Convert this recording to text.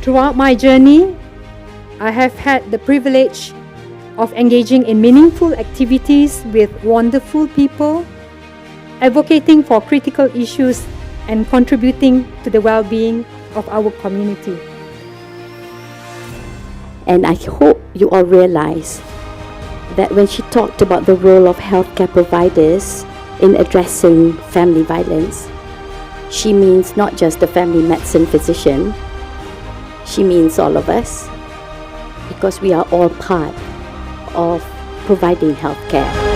Throughout my journey, I have had the privilege of engaging in meaningful activities with wonderful people, advocating for critical issues, and contributing to the well-being of our community. And I hope you all realize that when she talked about the role of healthcare providers in addressing family violence, she means not just the family medicine physician, she means all of us, because we are all part of providing healthcare.